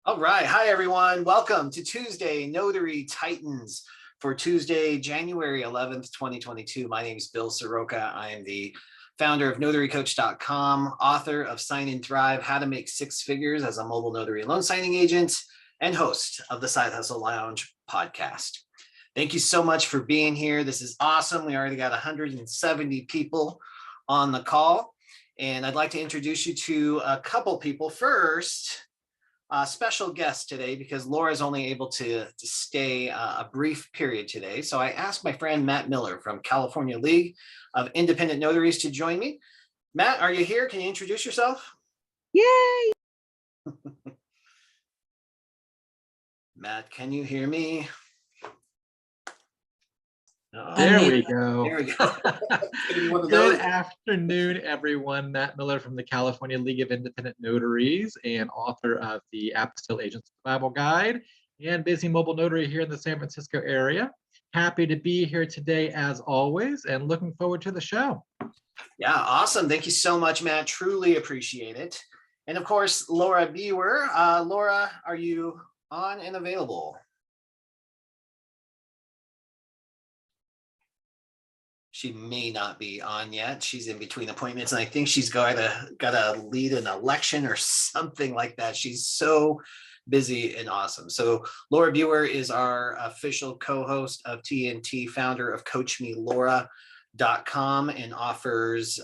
All right. Hi, everyone. Welcome to Tuesday Notary Titans for Tuesday, January 11th, 2022. My name is Bill Soroka. I am the founder of NotaryCoach.com, author of Sign and Thrive, How to Make Six Figures as a Mobile Notary Loan Signing Agent, and host of the Side Hustle Lounge podcast. Thank you so much for being here. This is awesome. We already got 170 people on the call, and I'd like to introduce you to a couple people. First, special guest today because Laura is only able to stay a brief period today. So I asked my friend Matt Miller from California League of Independent Notaries to join me. Matt, are you here? Can you introduce yourself? Yay! Matt, can you hear me? There we go. There we go. Good afternoon, everyone. Matt Miller from the California League of Independent Notaries and author of the Apostille Agent Survival Guide and busy mobile notary here in the San Francisco area. Happy to be here today as always and looking forward to the show. Yeah, awesome. Thank you so much, Matt. Truly appreciate it. And of course, Laura Biewer. Laura, are you on and available? She may not be on yet. She's in between appointments, and I think she's got to lead an election or something like that. She's so busy and awesome. So Laura Biewer is our official co-host of TNT, founder of CoachMeLaura.com, and offers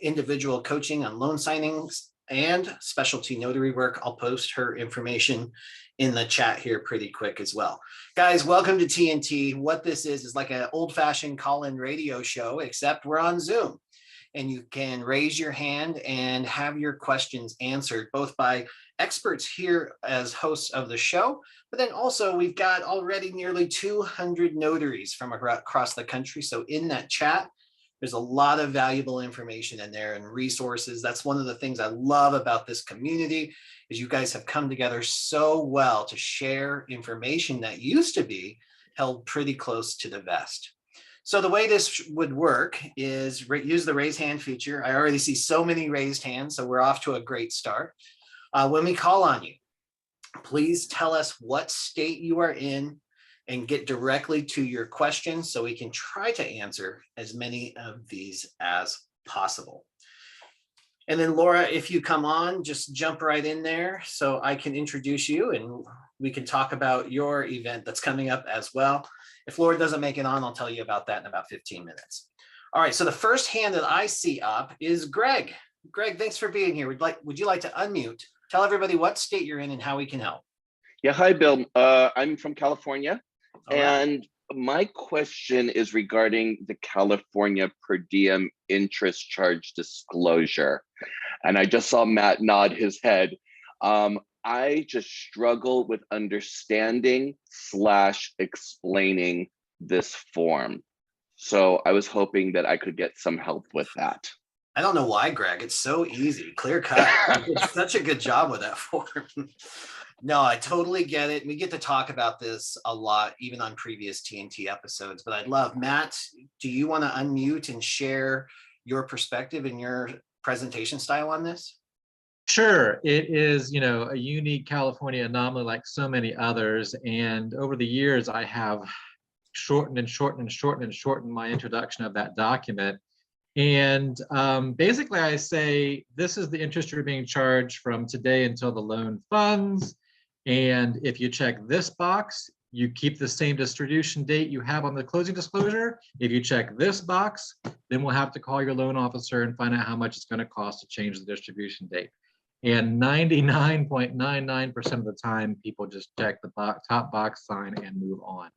individual coaching on loan signings and specialty notary work. I'll post her information in the chat here pretty quick as well. Guys, welcome to TNT. What this is like an old-fashioned call-in radio show, except we're on Zoom. And you can raise your hand and have your questions answered, both by experts here as hosts of the show, but then also we've got already nearly 200 notaries from across the country. So in that chat, there's a lot of valuable information in there and resources. That's one of the things I love about this community is you guys have come together so well to share information that used to be held pretty close to the vest. So the way this would work is use the raise hand feature. I already see so many raised hands, so we're off to a great start. When we call on you, please tell us what state you are in and get directly to your questions so we can try to answer as many of these as possible. And then Laura, if you come on, just jump right in there so I can introduce you and we can talk about your event that's coming up as well. If Laura doesn't make it on, I'll tell you about that in about 15 minutes. All right, so the first hand that I see up is Greg. Greg, thanks for being here. Would you like to unmute? Tell everybody what state you're in and how we can help. Yeah, hi, Bill. I'm from California. All right. And my question is regarding the California per diem interest charge disclosure. And I just saw Matt nod his head. I just struggle with understanding / explaining this form. So I was hoping that I could get some help with that. I don't know why, Greg. It's so easy, clear cut. You did such a good job with that form. No, I totally get it. We get to talk about this a lot, even on previous TNT episodes, but I'd love, Matt, do you want to unmute and share your perspective and your presentation style on this? Sure. It is, a unique California anomaly like so many others. And over the years, I have shortened my introduction of that document. And basically, I say, this is the interest you're being charged from today until the loan funds. And if you check this box, you keep the same distribution date you have on the closing disclosure. If you check this box, then we'll have to call your loan officer and find out how much it's going to cost to change the distribution date. And 99.99% of the time, people just check the top box, sign, and move on.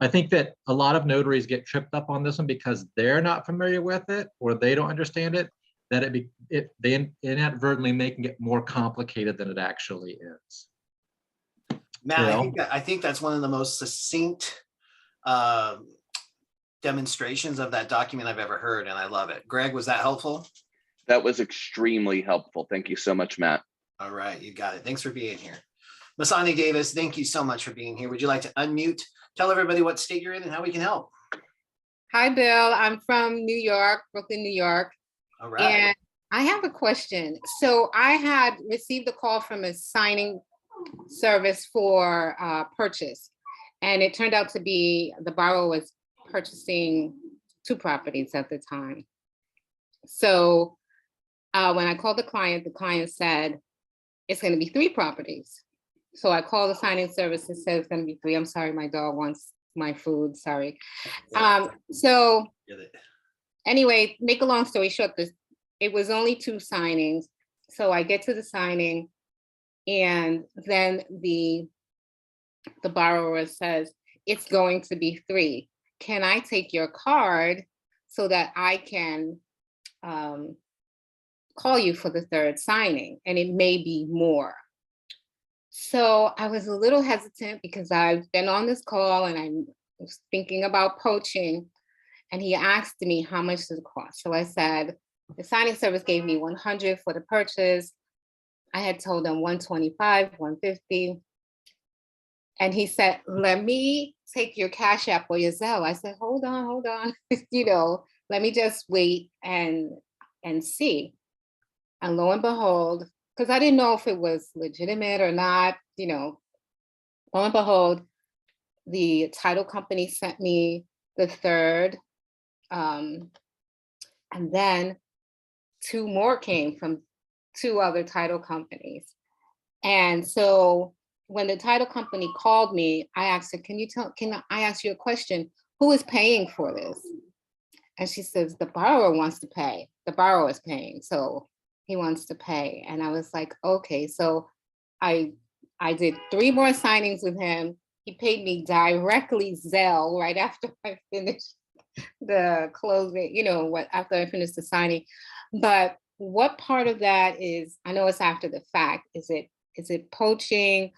I think that a lot of notaries get tripped up on this one because they're not familiar with it or they don't understand it, that they inadvertently making it more complicated than it actually is. Matt, I think that's one of the most succinct demonstrations of that document I've ever heard, and I love it. Greg, was that helpful? That was extremely helpful. Thank you so much, Matt. All right, you got it. Thanks for being here. Masani Davis, thank you so much for being here. Would you like to unmute? Tell everybody what state you're in and how we can help. Hi, Bill. I'm from New York, Brooklyn, New York. All right. And I have a question. So I had received a call from a signing service for purchase. And it turned out to be the borrower was purchasing 2 properties at the time. So when I called the client said, it's going to be 3 properties. So I called the signing service and said it's going to be 3. I'm sorry, my dog wants my food, sorry. So anyway, make a long story short, it was only 2 signings. So I get to the signing and then the borrower says, it's going to be 3. Can I take your card so that I can call you for the 3rd signing? And it may be more. So I was a little hesitant because I've been on this call and I was thinking about poaching. And he asked me how much does it cost? So I said, the signing service gave me 100 for the purchase. I had told him 125, 150. And he said, let me take your Cash App or your Zelle. I said, hold on. Let me just wait and see. And lo and behold, because I didn't know if it was legitimate or not, lo and behold, the title company sent me the 3rd. And then 2 more came from 2 other title companies. And so when the title company called me, I asked her, can I ask you a question? Who is paying for this? And she says, the borrower wants to pay. The borrower is paying, so he wants to pay. And I was like, okay. So I did 3 more signings with him. He paid me directly Zelle right after I finished the closing, after I finished the signing. But what part of that is, I know it's after the fact, is it poaching?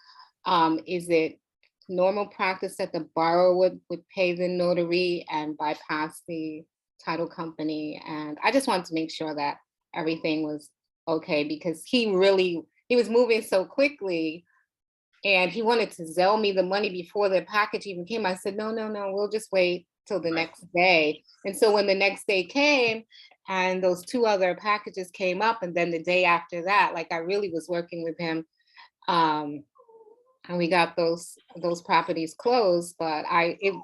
Is it normal practice that the borrower would pay the notary and bypass the title company? And I just wanted to make sure that everything was okay, because he was moving so quickly and he wanted to Zelle me the money before the package even came. I said, no, we'll just wait till the next day. And so when the next day came and those 2 other packages came up, and then the day after that, like I really was working with him, and we got those properties closed, but it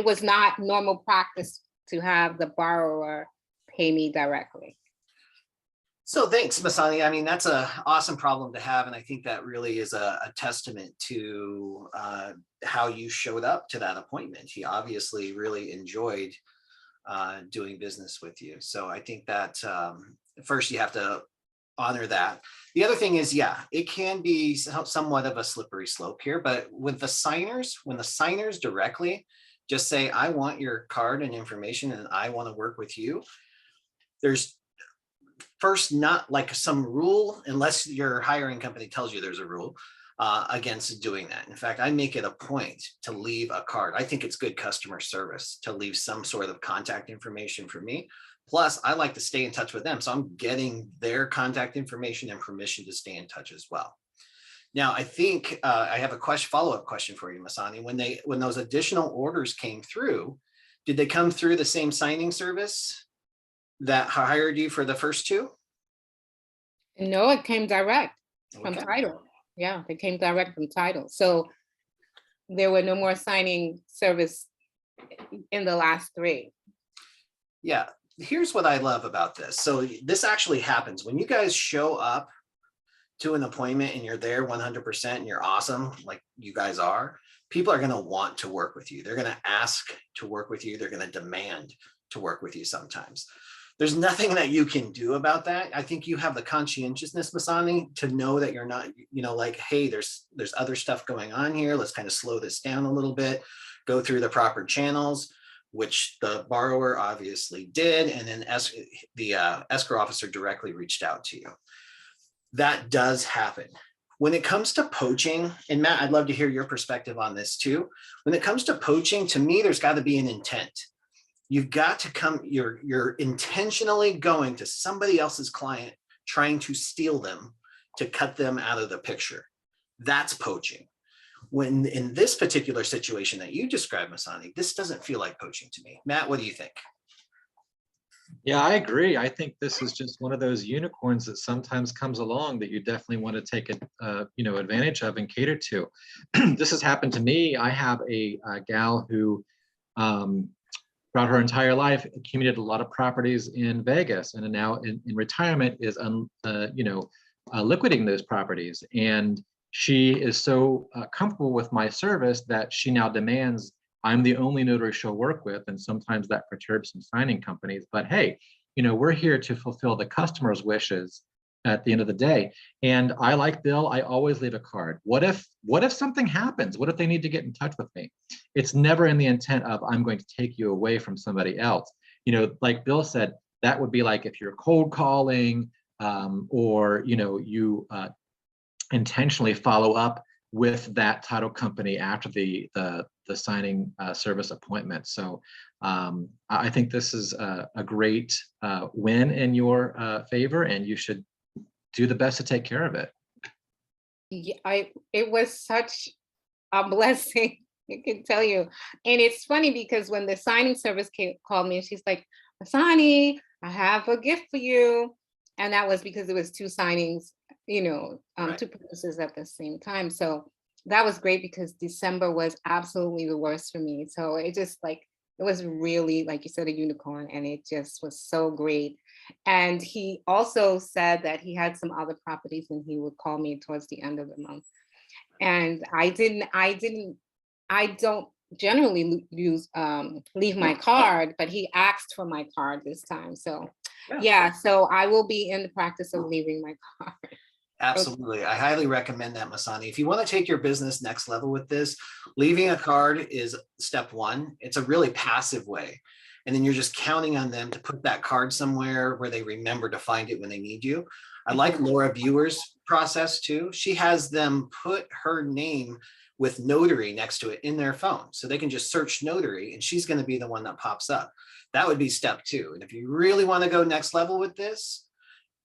was not normal practice to have the borrower pay me directly. So thanks, Masani. I mean, that's an awesome problem to have. And I think that really is a testament to how you showed up to that appointment. He obviously really enjoyed doing business with you. So I think that first you have to honor that. The other thing is, it can be somewhat of a slippery slope here, but with the signers, when the signers directly just say, I want your card and information and I want to work with you, there's first not like some rule, unless your hiring company tells you there's a rule against doing that. In fact, I make it a point to leave a card. I think it's good customer service to leave some sort of contact information for me. Plus, I like to stay in touch with them. So I'm getting their contact information and permission to stay in touch as well. Now, I think I have a follow-up question for you, Masani. When those additional orders came through, did they come through the same signing service that hired you for the first 2? No, it came direct from title. Yeah, it came direct from title. So there were no more signing service in the last 3. Yeah, here's what I love about this. So this actually happens when you guys show up to an appointment and you're there 100% and you're awesome, like you guys are. People are going to want to work with you. They're going to ask to work with you. They're going to demand to work with you sometimes. There's nothing that you can do about that. I think you have the conscientiousness, Masani, to know that you're not, like, hey, there's other stuff going on here. Let's kind of slow this down a little bit, go through the proper channels, which the borrower obviously did. And then the escrow officer directly reached out to you. That does happen. When it comes to poaching, and Matt, I'd love to hear your perspective on this too. When it comes to poaching, to me, there's got to be an intent. You've got to you're intentionally going to somebody else's client, trying to steal them, to cut them out of the picture. That's poaching. When in this particular situation that you described, Masani, this doesn't feel like poaching to me. Matt, what do you think? Yeah, I agree. I think this is just one of those unicorns that sometimes comes along that you definitely want to take advantage of and cater to. This has happened to me. I have a gal who, throughout her entire life, accumulated a lot of properties in Vegas, and now in retirement is, liquidating those properties. And she is so comfortable with my service that she now demands I'm the only notary she'll work with, and sometimes that perturbs some signing companies. But hey, we're here to fulfill the customer's wishes at the end of the day. And I, like Bill, I always leave a card. What if something happens? What if they need to get in touch with me? It's never in the intent of I'm going to take you away from somebody else. Like Bill said, that would be like if you're cold calling, or you intentionally follow up with that title company after the signing service appointment. So I think this is a great win in your favor, and you should do the best to take care of it. Yeah, it was such a blessing, I can tell you. And it's funny because when the signing service called me, and she's like, Masani, I have a gift for you. And that was because it was two signings, Right. two purchases at the same time. So that was great because December was absolutely the worst for me. So it just it was really, like you said, a unicorn, and it just was so great. And he also said that he had some other properties and he would call me towards the end of the month. And I don't generally leave my card, but he asked for my card this time. So yeah, so I will be in the practice of leaving my card. Absolutely. I highly recommend that, Masani. If you want to take your business next level with this, leaving a card is step one. It's a really passive way. And then you're just counting on them to put that card somewhere where they remember to find it when they need you. I like Laura Biewer's process too. She has them put her name with Notary next to it in their phone. So they can just search Notary and she's going to be the one that pops up. That would be step two. And if you really want to go next level with this,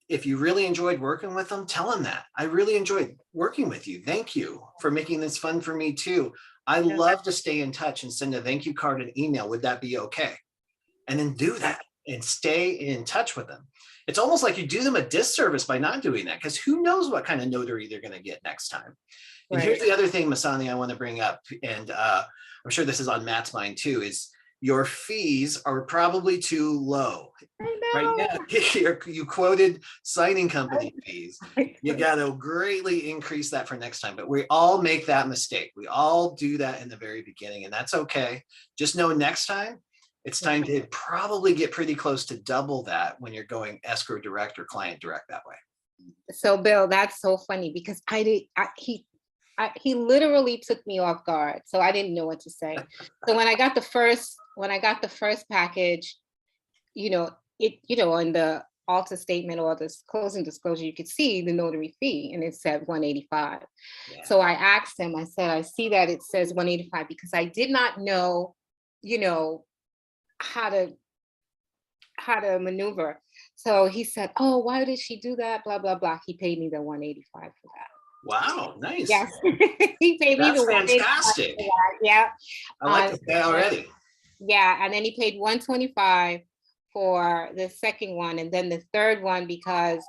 if you really enjoyed working with them, tell them that. I really enjoyed working with you. Thank you for making this fun for me too. I love to stay in touch and send a thank you card and email. Would that be okay? And then do that and stay in touch with them. It's almost like you do them a disservice by not doing that, because who knows what kind of notary they're going to get next time. And here's the other thing, Masani, I want to bring up, and I'm sure this is on Matt's mind too, is your fees are probably too low. Right now, you quoted signing company fees. You got to greatly increase that for next time. But we all make that mistake. We all do that in the very beginning, and that's okay. Just know next time, it's time to probably get pretty close to double that when you're going escrow direct or client direct that way. So Bill, that's so funny because he literally took me off guard. So I didn't know what to say. So when I got the first package, in the alter statement or the closing disclosure, you could see the notary fee and it said 185. Yeah. So I asked him, I said, I see that it says 185 because I did not know, how to maneuver. So he said, oh, why did she do that? Blah, blah, blah. He paid me the 185 for that. Wow, nice. Yes. He paid me the 185. Fantastic. For that. Yeah. I like that already. Yeah. And then he paid 125 for the second one. And then the third one, because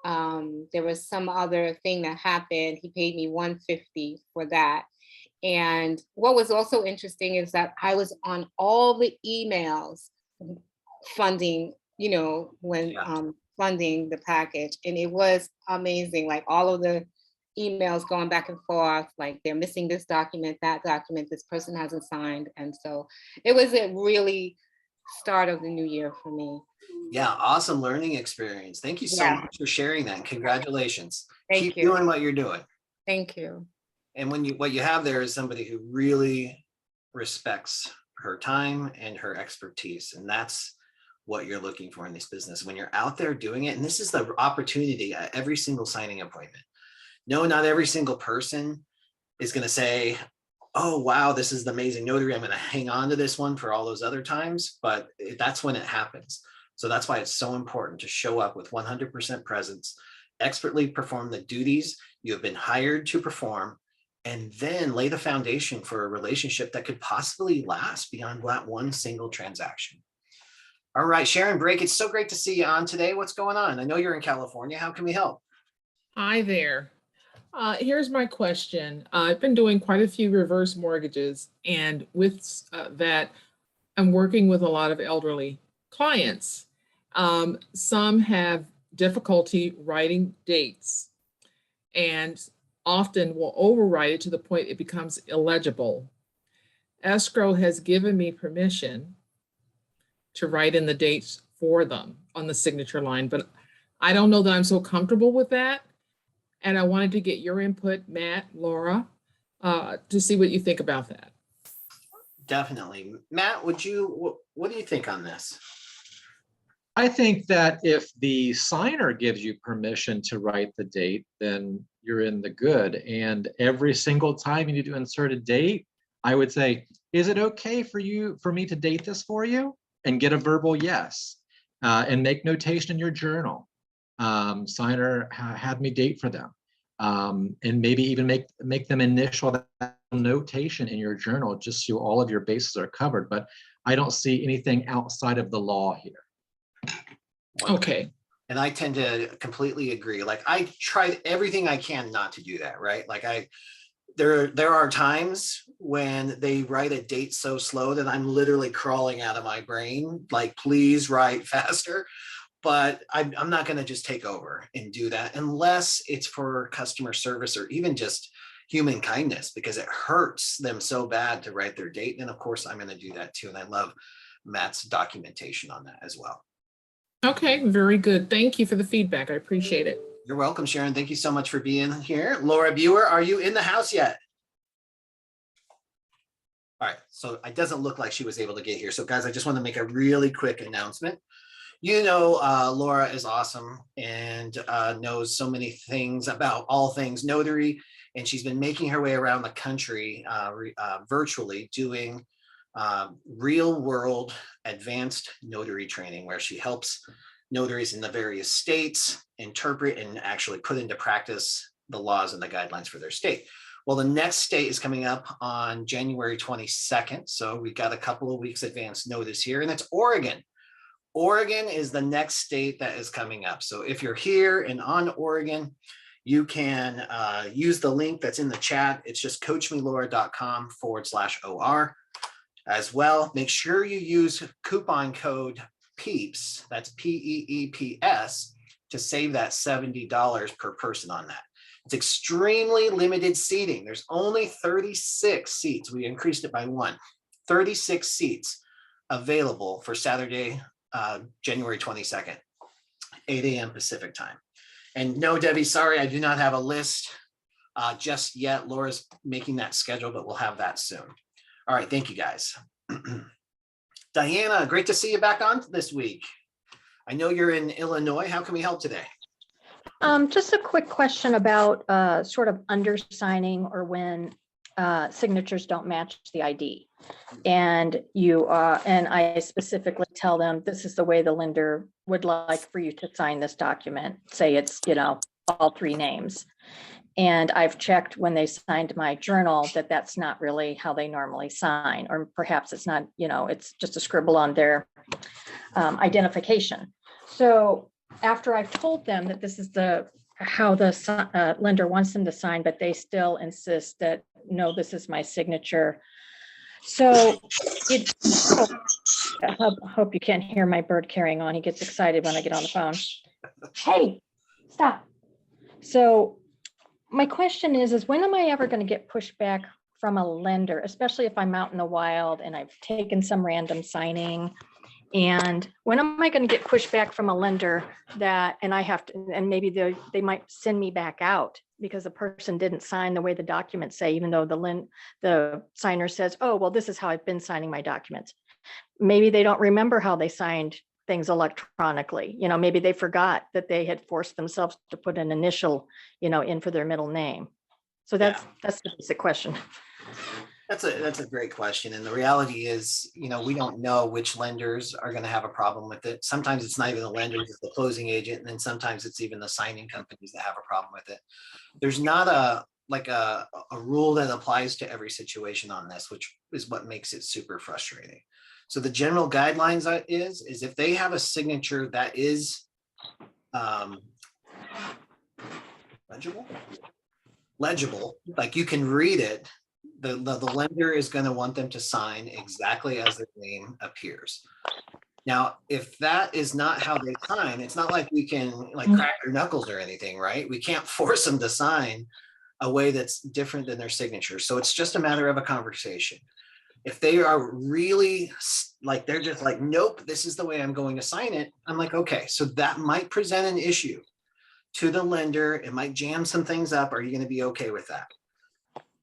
there was some other thing that happened, he paid me 150 for that. And what was also interesting is that I was on all the emails funding, when funding the package. And it was amazing. Like all of the emails going back and forth, like they're missing this document, that document, this person hasn't signed. And so it was a really start of the new year for me. Yeah, awesome learning experience. Thank you so much for sharing that. Congratulations. Keep doing what you're doing. Thank you. And what you have there is somebody who really respects her time and her expertise. And that's what you're looking for in this business. When you're out there doing it, and this is the opportunity at every single signing appointment. No, not every single person is going to say, oh, wow, this is the amazing notary. I'm going to hang on to this one for all those other times. But that's when it happens. So that's why it's so important to show up with 100% presence, expertly perform the duties you have been hired to perform, and then lay the foundation for a relationship that could possibly last beyond that one single transaction. All right, Sharon Brake, it's so great to see you on today. What's going on? I know you're in California. How can we help? Hi there. Here's my question. I've been doing quite a few reverse mortgages, and with that, I'm working with a lot of elderly clients. Some have difficulty writing dates and often will overwrite it to the point it becomes illegible. Escrow has given me permission to write in the dates for them on the signature line, but I don't know that I'm so comfortable with that. And I wanted to get your input, Matt, Laura, to see what you think about that. Definitely. Matt, what do you think on this? I think that if the signer gives you permission to write the date, then you're in the good. And every single time you need to insert a date, I would say, is it okay for me to date this for you? And get a verbal yes, and make notation in your journal. Signer had me date for them, and maybe even make them initial that notation in your journal, just so all of your bases are covered. But I don't see anything outside of the law here. Okay. And I tend to completely agree. Like, I tried everything I can not to do that, right? Like, there are times when they write a date so slow that I'm literally crawling out of my brain, like, please write faster. But I'm not going to just take over and do that unless it's for customer service or even just human kindness, because it hurts them so bad to write their date. And of course, I'm going to do that too. And I love Matt's documentation on that as well. Okay, very good. Thank you for the feedback. I appreciate it. You're welcome, Sharon. Thank you so much for being here. Laura Biewer, are you in the house yet? All right, so it doesn't look like she was able to get here. So guys, I just want to make a really quick announcement. You know, Laura is awesome and knows so many things about all things notary. And she's been making her way around the country virtually doing real world advanced notary training, where she helps notaries in the various states interpret and actually put into practice the laws and the guidelines for their state. Well, the next state is coming up on January 22nd. So we've got a couple of weeks advance notice here, and it's Oregon. Oregon is the next state that is coming up. So if you're here and on Oregon, you can use the link that's in the chat. It's just coachmelora.com/OR. As well, make sure you use coupon code PEEPS, that's PEEPS, to save that $70 per person on that. It's extremely limited seating. There's only 36 seats. We increased it by 1. 36 seats available for Saturday, January 22nd, 8 a.m. Pacific time. And no, Debbie, sorry, I do not have a list just yet. Laura's making that schedule, but we'll have that soon. All right, thank you guys. Diana, great to see you back on this week. I know you're in Illinois. How can we help today? Just a quick question about sort of undersigning, or when signatures don't match the ID. And and I specifically tell them, this is the way the lender would like for you to sign this document. Say it's, all 3 names. And I've checked when they signed my journal that that's not really how they normally sign, or perhaps it's not, it's just a scribble on their identification. So after I've told them that this is how the lender wants them to sign, but they still insist that, no, this is my signature. So I hope you can't hear my bird carrying on. He gets excited when I get on the phone. Hey, stop. So my question is when am I ever going to get pushback from a lender, especially if I'm out in the wild and I've taken some random signing? And when am I going to get pushback from a lender and I have to, and maybe they might send me back out because the person didn't sign the way the documents say, even though the signer says, oh, well, this is how I've been signing my documents. Maybe they don't remember how they signed things electronically. Maybe they forgot that they had forced themselves to put an initial, in for their middle name. So that's the basic question. That's a great question. And the reality is, we don't know which lenders are going to have a problem with it. Sometimes it's not even the lenders, it's the closing agent. And then sometimes it's even the signing companies that have a problem with it. There's not a rule that applies to every situation on this, which is what makes it super frustrating. So the general guidelines is if they have a signature that is legible, like you can read it, the lender is going to want them to sign exactly as their name appears. Now, if that is not how they sign, it's not like we can like crack their knuckles or anything, right? We can't force them to sign a way that's different than their signature. So it's just a matter of a conversation. If they are really like, they're just like, nope, this is the way I'm going to sign it. I'm like, okay, so that might present an issue to the lender. It might jam some things up. Are you going to be okay with that?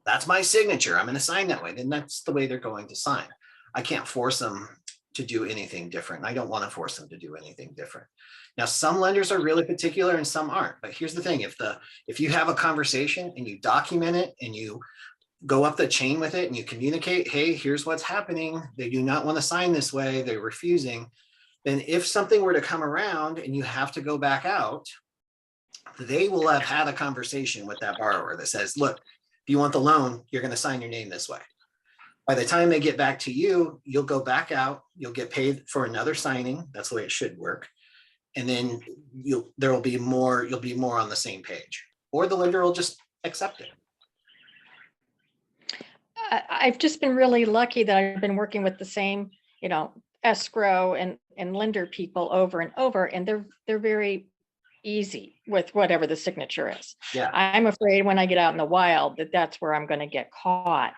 That's my signature. I'm going to sign that way. Then that's the way they're going to sign. I can't force them to do anything different. I don't want to force them to do anything different. Now, some lenders are really particular and some aren't. But here's the thing. If you have a conversation and you document it and you go up the chain with it and you communicate, hey, here's what's happening. They do not want to sign this way. They're refusing. Then if something were to come around and you have to go back out, they will have had a conversation with that borrower that says, look, if you want the loan, you're going to sign your name this way. By the time they get back to you, you'll go back out, you'll get paid for another signing. That's the way it should work. And then you'll be more on the same page, or the lender will just accept it. I've just been really lucky that I've been working with the same, escrow and lender people over and over, and they're very easy with whatever the signature is. Yeah. I'm afraid when I get out in the wild that's where I'm going to get caught.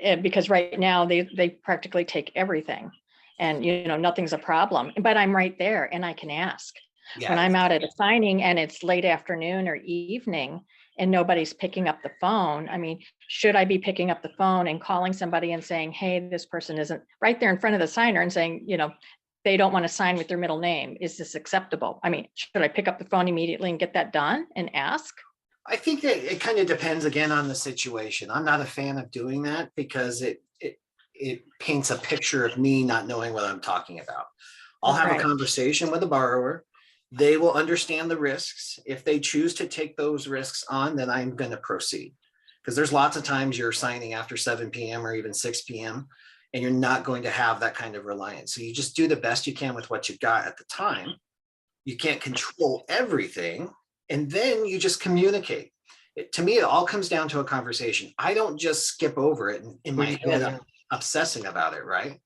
Because right now they practically take everything, and nothing's a problem, but I'm right there and I can ask. Yeah. When I'm out at a signing and it's late afternoon or evening and nobody's picking up the phone, I mean, should I be picking up the phone and calling somebody and saying, hey, this person isn't right there in front of the signer, and saying, they don't want to sign with their middle name. Is this acceptable? I mean, should I pick up the phone immediately and get that done and ask? I think that it kind of depends again on the situation. I'm not a fan of doing that because it paints a picture of me not knowing what I'm talking about. I'll have a conversation with the borrower. They will understand the risks. If they choose to take those risks on, then I'm going to proceed. Because there's lots of times you're signing after 7 p.m. or even 6 p.m. and you're not going to have that kind of reliance. So you just do the best you can with what you've got at the time. You can't control everything. And then you just communicate. To me, it all comes down to a conversation. I don't just skip over it in my head. I'm obsessing about it, right?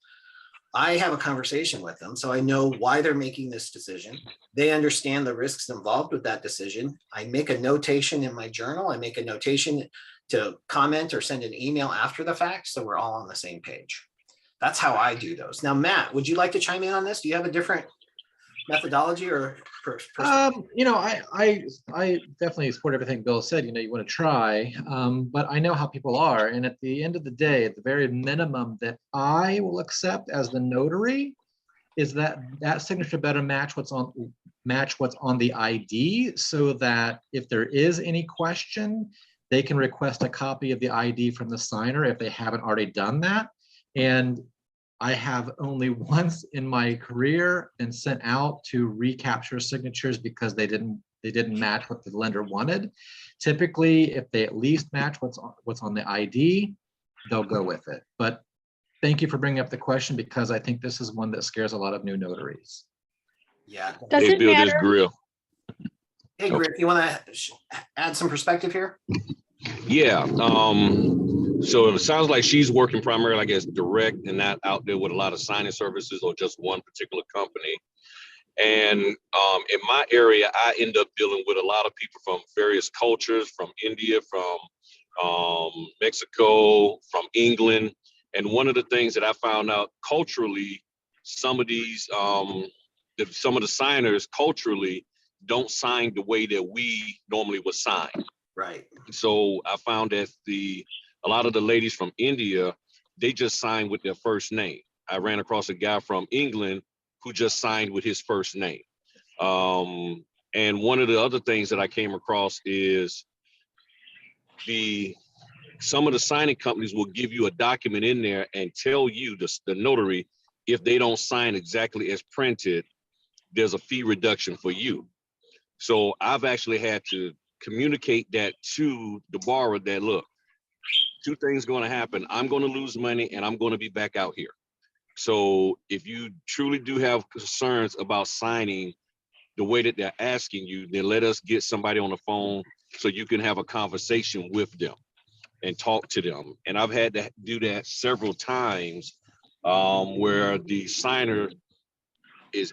I have a conversation with them, so I know why they're making this decision. They understand the risks involved with that decision. I make a notation in my journal. I make a notation to comment or send an email after the fact, so we're all on the same page. That's how I do those. Now, Matt, would you like to chime in on this? Do you have a different methodology or I definitely support everything Bill said. You want to try, but I know how people are, and at the end of the day, at the very minimum that I will accept as the notary is that signature better match what's on the ID, so that if there is any question, they can request a copy of the ID from the signer if they haven't already done that. And I have only once in my career been sent out to recapture signatures because they didn't match what the lender wanted. Typically, if they at least match what's on the ID, they'll go with it. But thank you for bringing up the question, because I think this is one that scares a lot of new notaries. Yeah. Does it matter? Grill. Hey, Griff, you want to add some perspective here? Yeah. So it sounds like she's working primarily, I guess, direct and not out there with a lot of signing services or just one particular company. And in my area, I end up dealing with a lot of people from various cultures, from India, from Mexico, from England. And one of the things that I found out culturally, some of these, some of the signers culturally don't sign the way that we normally would sign. Right. So I found that a lot of the ladies from India, they just signed with their first name. I ran across a guy from England who just signed with his first name. And one of the other things that I came across is some of the signing companies will give you a document in there and tell you, the notary, if they don't sign exactly as printed, there's a fee reduction for you. So I've actually had to communicate that to the borrower that, look, two things going to happen. I'm going to lose money and I'm going to be back out here. So if you truly do have concerns about signing the way that they're asking you, then let us get somebody on the phone so you can have a conversation with them and talk to them. And I've had to do that several times where the signer is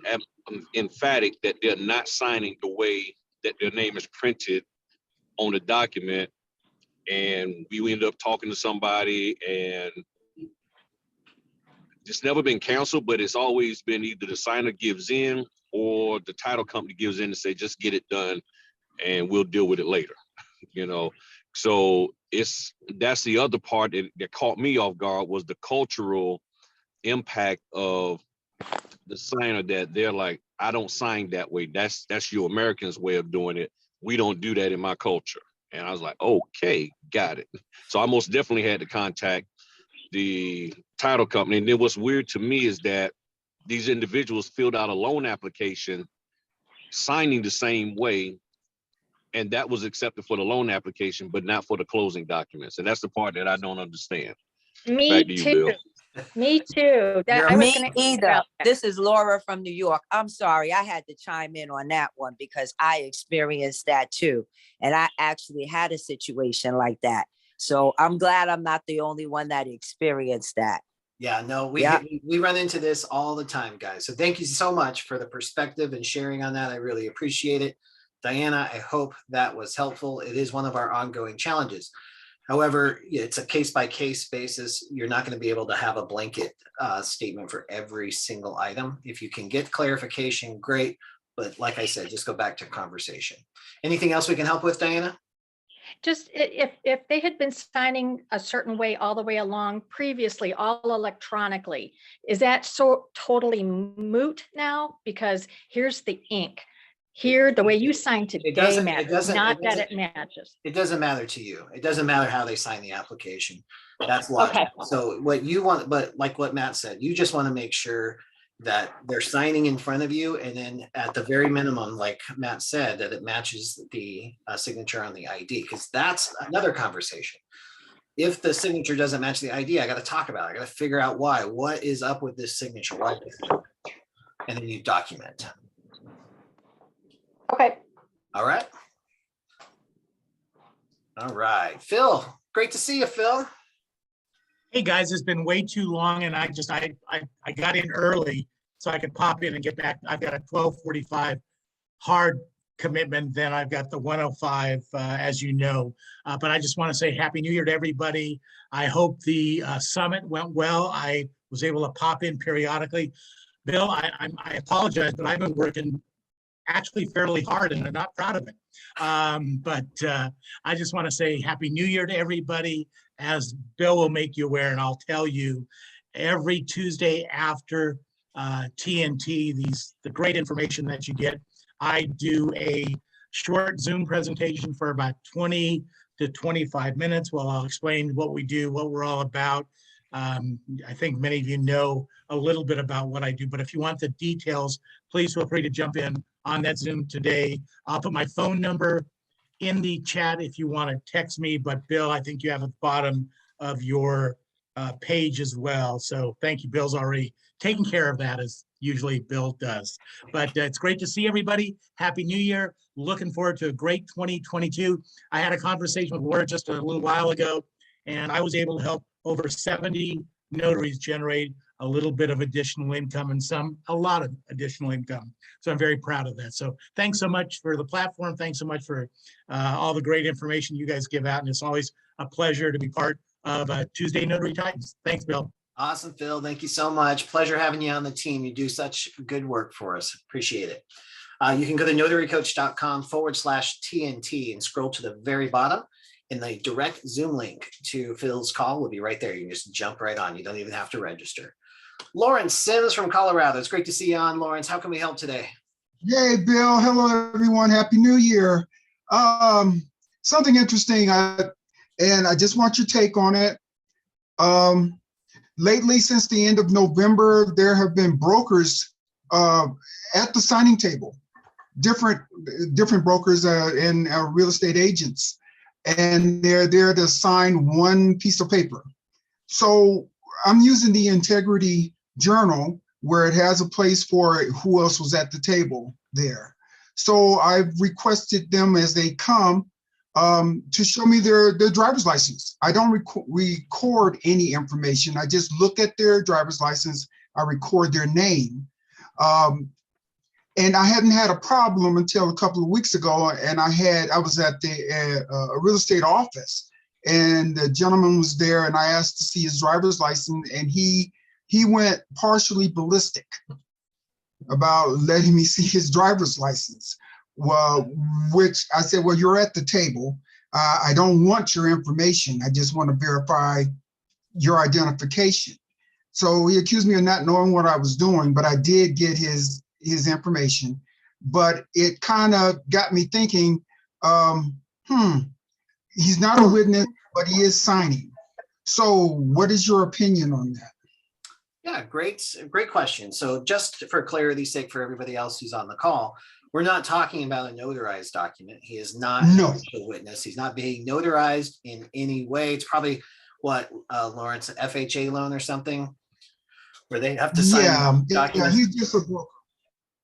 emphatic that they're not signing the way that their name is printed on the document. And we end up talking to somebody, and it's never been canceled, but it's always been either the signer gives in or the title company gives in and say, just get it done and we'll deal with it later. So that's the other part that caught me off guard, was the cultural impact of the signer, that they're like, I don't sign that way. That's your Americans' way of doing it. We don't do that in my culture. And I was like, okay, got it. So I most definitely had to contact the title company. And then what's weird to me is that these individuals filled out a loan application signing the same way, and that was accepted for the loan application, but not for the closing documents. And that's the part that I don't understand. Me Back to you, too. Bill. Me too. That, I was Me gonna ask either. about that. This is Laura from New York. I'm sorry, I had to chime in on that one because I experienced that too. And I actually had a situation like that. So I'm glad I'm not the only one that experienced that. Yeah, no, we run into this all the time, guys. So thank you so much for the perspective and sharing on that. I really appreciate it. Diana, I hope that was helpful. It is one of our ongoing challenges. However, it's a case-by-case basis. You're not going to be able to have a blanket statement for every single item. If you can get clarification, great. But like I said, just go back to conversation. Anything else we can help with, Diana? Just if they had been signing a certain way all the way along previously, all electronically, is that so totally moot now? Because here's the ink. Here, the way you signed today matters, not that it matches. It doesn't matter to you. It doesn't matter how they sign the application. That's logical. Okay. So what you want, but like what Matt said, you just want to make sure that they're signing in front of you. And then at the very minimum, like Matt said, that it matches the signature on the ID, because that's another conversation. If the signature doesn't match the ID, I got to talk about it. I got to figure out why. What is up with this signature? Why? And then you document. Okay. All right. All right. Phil, great to see you, Phil. Hey guys, it's been way too long, and I got in early so I could pop in and get back. I've got a 12:45 hard commitment, then I've got the 1:05, as you know. But I just want to say Happy New Year to everybody. I hope the summit went well. I was able to pop in periodically. Bill, I apologize, but I've been working actually fairly hard, and I'm not proud of it. But I just want to say Happy New Year to everybody. As Bill will make you aware, and I'll tell you, every Tuesday after TNT, the great information that you get, I do a short Zoom presentation for about 20 to 25 minutes while I'll explain what we do, what we're all about. I think many of you know a little bit about what I do, but if you want the details, please feel free to jump in on that Zoom today. I'll put my phone number in the chat if you want to text me, but Bill, I think you have at the bottom of your page as well. So thank you. Bill's already taking care of that, as usually Bill does. But it's great to see everybody. Happy New Year. Looking forward to a great 2022. I had a conversation with Laura just a little while ago, and I was able to help over 70 notaries generate a little bit of additional income, and a lot of additional income. So I'm very proud of that. So thanks so much for the platform. Thanks so much for all the great information you guys give out. And it's always a pleasure to be part of Tuesday Notary Titans. Thanks, Bill. Awesome, Phil. Thank you so much. Pleasure having you on the team. You do such good work for us. Appreciate it. You can go to notarycoach.com/TNT and scroll to the very bottom. And the direct Zoom link to Phil's call will be right there. You can just jump right on. You don't even have to register. Lawrence Sims from Colorado. It's great to see you on, Lawrence. How can we help today? Hey, Bill. Hello, everyone. Happy New Year. Something interesting, and I just want your take on it. Lately, since the end of November, there have been brokers at the signing table, different brokers and real estate agents. and they're there to sign one piece of paper. So I'm using the Integrity Journal where it has a place for who else was at the table there. So I've requested them as they come to show me their driver's license. I don't record any information. I just look at their driver's license. I record their name. And I hadn't had a problem until a couple of weeks ago. And I was at a real estate office, and the gentleman was there, and I asked to see his driver's license, and he went partially ballistic about letting me see his driver's license. Well, which I said, well, you're at the table. I don't want your information. I just want to verify your identification. So he accused me of not knowing what I was doing, but I did get his information. But it kind of got me thinking, he's not a witness, but he is signing. So what is your opinion on that? Yeah, great question. So just for clarity's sake, for everybody else who's on the call, we're not talking about a notarized document. He is not a witness. He's not being notarized in any way. It's probably what, Lawrence, an FHA loan or something, where they have to sign documents. Yeah, he's just a broker.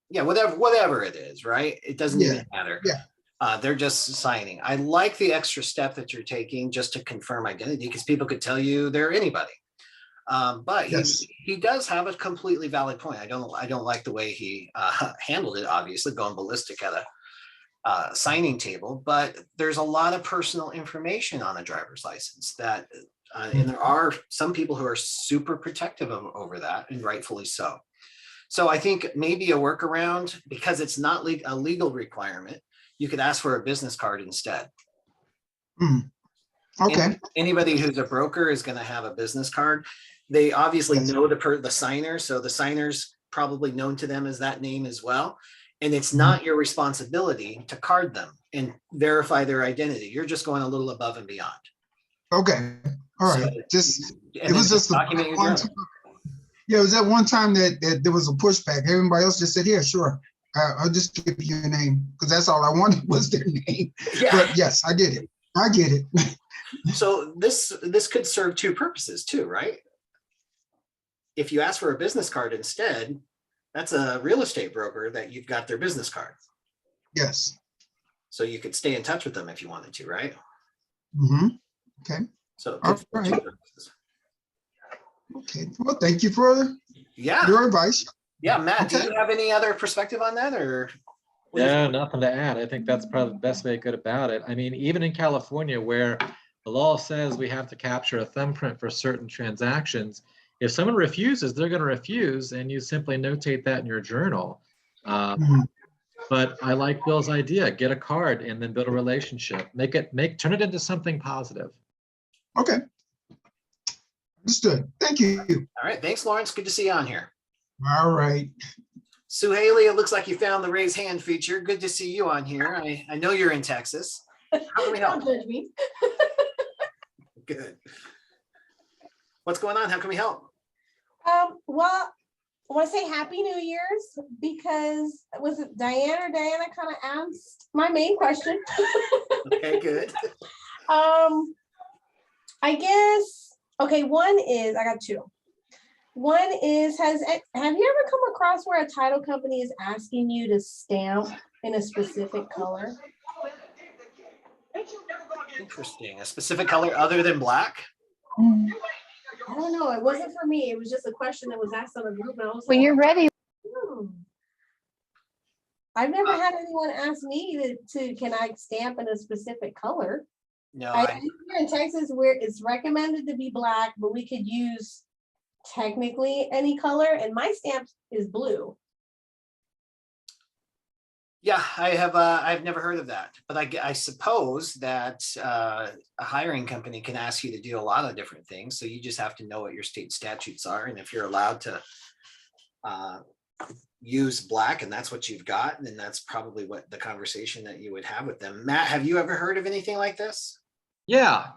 Yeah, whatever it is, right? It doesn't even matter. Yeah. They're just signing. I like the extra step that you're taking just to confirm identity, because people could tell you they're anybody. But he does have a completely valid point. I don't like the way he handled it, obviously going ballistic at a signing table, but there's a lot of personal information on a driver's license that, and there are some people who are super protective over that, and rightfully so. So I think maybe a workaround, because it's not a legal requirement, you could ask for a business card instead. Okay. Anybody who's a broker is going to have a business card. They obviously know the signer, so the signer's probably known to them as that name as well. And it's not your responsibility to card them and verify their identity. You're just going a little above and beyond. Okay. All right. It was just document your journal. Yeah, it was that one time that there was a pushback. Everybody else just said, yeah, sure. I'll just give you a name, because that's all I wanted was their name. Yeah. But yes, I get it. I get it. So this could serve two purposes too, right? If you ask for a business card instead, that's a real estate broker that you've got their business card. Yes. So you could stay in touch with them if you wanted to, right? Okay. So all right. Okay. Well, thank you for your advice. Yeah, Matt, do you have any other perspective on that, or? No, nothing to add. I think that's probably the best way to go about it. I mean, even in California, where the law says we have to capture a thumbprint for certain transactions, if someone refuses, they're going to refuse, and you simply notate that in your journal. But I like Bill's idea: get a card and then build a relationship. Turn it into something positive. Okay. Understood. Thank you. All right. Thanks, Lawrence. Good to see you on here. All right. Sue Haley, it looks like you found the raise hand feature. Good to see you on here. I know you're in Texas. How can we help? Don't judge me. Good. What's going on? How can we help? Well, I want to say Happy New Year's, because was it Diane or Diana kind of asked my main question? Okay, good. I guess, okay, one is, I got two. One is, have you ever come across where a title company is asking you to stamp in a specific color? Interesting. A specific color other than black? I don't know. It wasn't for me. It was just a question that was asked on a group, and I was When like, you're ready. I've never had anyone ask me to can I stamp in a specific color? No. I think here in Texas, where it's recommended to be black, but we could use technically any color, and my stamp is blue. Yeah, I've never heard of that, but I suppose that a hiring company can ask you to do a lot of different things. So you just have to know what your state statutes are, and if you're allowed to use black and that's what you've got, then that's probably what the conversation that you would have with them. Matt, have you ever heard of anything like this? Yeah.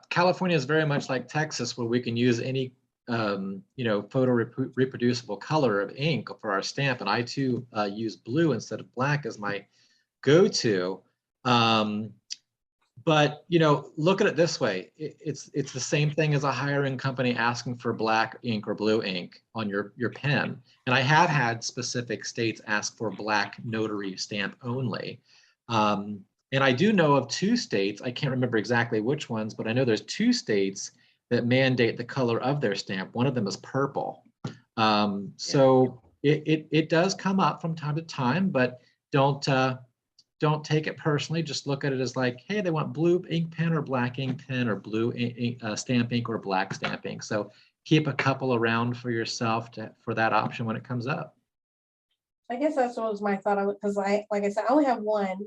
California is very much like Texas, where we can use any photo reproducible color of ink for our stamp, and I too use blue instead of black as my go-to. But, you know, look at it this way. It's the same thing as a hiring company asking for black ink or blue ink on your pen. And I have had specific states ask for black notary stamp only. And I do know of 2 states, I can't remember exactly which ones, but I know there's 2 states that mandate the color of their stamp. One of them is purple. So it does come up from time to time, but don't take it personally. Just look at it as like, hey, they want blue ink pen or black ink pen or blue stamp ink or black stamp ink. So keep a couple around for yourself for that option when it comes up. I guess that's what was my thought of it, because like I said, I only have one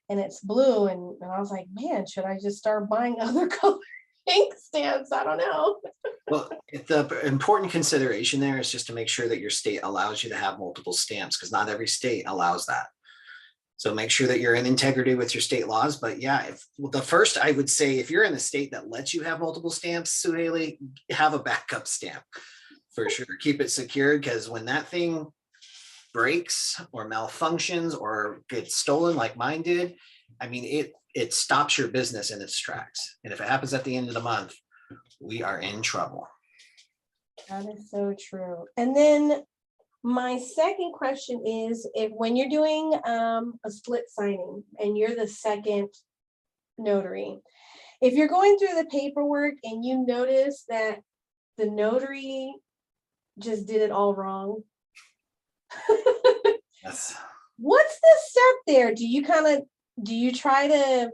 and it's blue, and I was like, man, should I just start buying other color ink stamps? I don't know. Well, the important consideration there is just to make sure that your state allows you to have multiple stamps, because not every state allows that. So make sure that you're in integrity with your state laws. But yeah, the first, I would say, if you're in a state that lets you have multiple stamps, Suhaili, have a backup stamp for sure. Keep it secured, because when that thing breaks or malfunctions or gets stolen like mine did, I mean, it stops your business in its tracks. And if it happens at the end of the month, we are in trouble. That is so true. And then my second question is, if when you're doing a split signing and you're the second notary, if you're going through the paperwork and you notice that the notary just did it all wrong, Yes. what's the step there? Do you try to,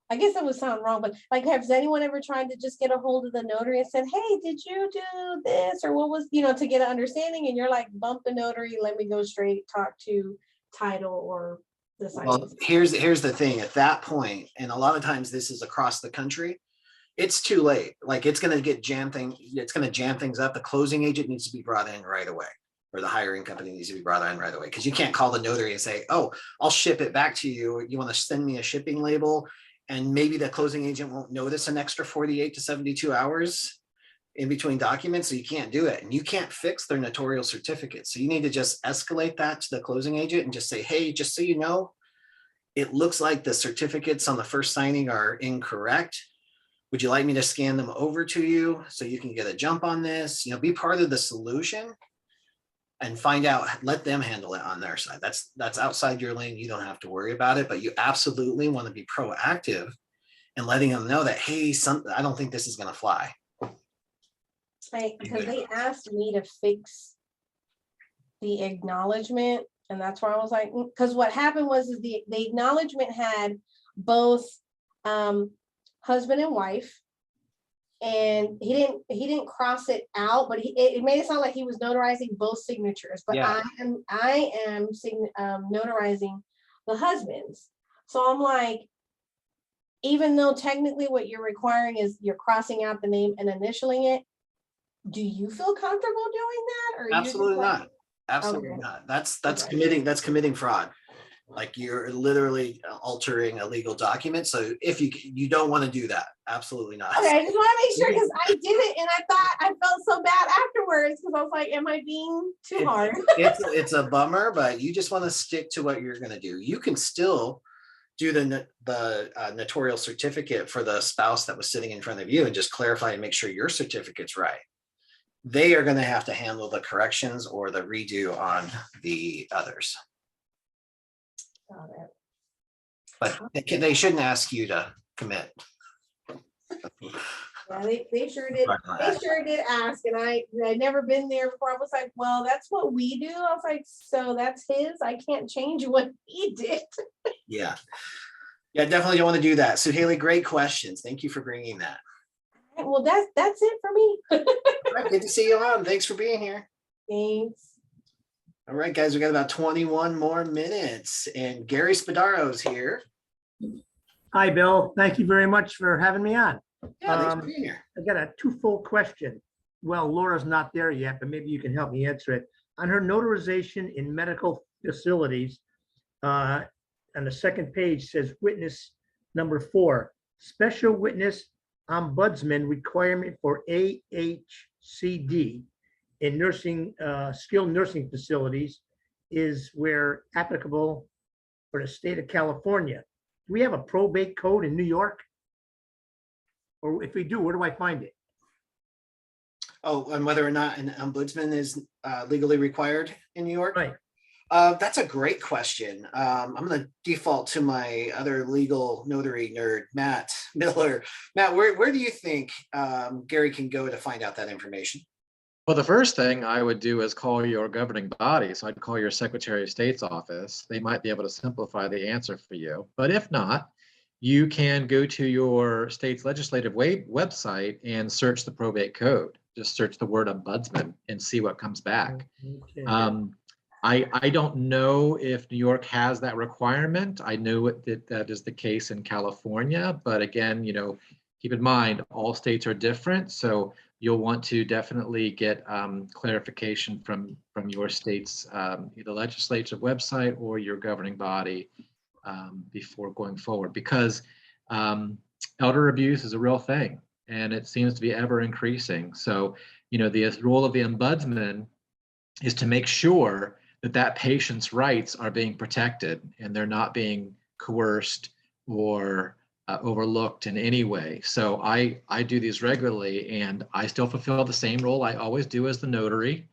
I guess that would sound wrong, but like, has anyone ever tried to just get a hold of the notary and said, hey, did you do this? Or what was, to get an understanding? And you're like, bump the notary, let me go straight talk to title or the signing. Well, here's the thing. At that point, and a lot of times this is across the country, it's too late. Like, it's going to jam things up. The closing agent needs to be brought in right away, or the hiring company needs to be brought in right away, because you can't call the notary and say, oh, I'll ship it back to you. You want to send me a shipping label? And maybe the closing agent won't notice an extra 48 to 72 hours in between documents. So you can't do it. And you can't fix their notarial certificate. So you need to just escalate that to the closing agent and just say, hey, just so you know, it looks like the certificates on the first signing are incorrect. Would you like me to scan them over to you so you can get a jump on this? Be part of the solution and find out, let them handle it on their side. That's outside your lane. You don't have to worry about it, but you absolutely want to be proactive and letting them know that, hey, I don't think this is going to fly. Because they asked me to fix the acknowledgement, and that's where I was like, because what happened was the acknowledgement had both husband and wife, and he didn't cross it out, but it made it sound like he was notarizing both signatures. But yeah. I am notarizing the husband's. So I'm like, even though technically what you're requiring is you're crossing out the name and initialing it, do you feel comfortable doing that? Or absolutely not. Absolutely okay. Not. That's committing fraud. Like, you're literally altering a legal document. So if you don't want to do that, absolutely not. Okay, I just want to make sure, because I did it and I felt so bad afterwards, because I was like, am I being too hard? It's a bummer, but you just want to stick to what you're going to do. You can still do the notarial certificate for the spouse that was sitting in front of you and just clarify and make sure your certificate's right. They are going to have to handle the corrections or the redo on the others. Got it. But they shouldn't ask you to commit. Yeah, they sure did. They sure did ask, and I'd never been there before. I was like, well, that's what we do. I was like, so that's his. I can't change what he did. Yeah, definitely don't want to do that. So Haley, great questions. Thank you for bringing that. Well, that's it for me. All right, good to see you on. Thanks for being here. Thanks. All right, guys, we got about 21 more minutes, and Gary Spadaro's here. Hi, Bill. Thank you very much for having me on. Yeah, thanks for being here. I got a twofold question. Well, Laura's not there yet, but maybe you can help me answer it. On her notarization in medical facilities, on the second page says witness number 4, special witness ombudsman requirement for AHCD in nursing, skilled nursing facilities is where applicable for the state of California. do we have a probate code in New York? Or if we do, where do I find it? Oh, and whether or not an ombudsman is legally required in New York? Right. That's a great question. I'm going to default to my other legal notary nerd, Matt Miller. Matt, where do you think Gary can go to find out that information? Well, the first thing I would do is call your governing body. So I'd call your Secretary of State's office. They might be able to simplify the answer for you. But if not, you can go to your state's legislative website and search the probate code. Just search the word ombudsman and see what comes back. Okay. I don't know if New York has that requirement. I know that is the case in California, but again, keep in mind, all states are different. So you'll want to definitely get clarification from your state's either legislative website or your governing body before going forward, because elder abuse is a real thing and it seems to be ever increasing. So, the role of the ombudsman is to make sure that patient's rights are being protected and they're not being coerced or overlooked in any way. So I do these regularly, and I still fulfill the same role I always do as the notary.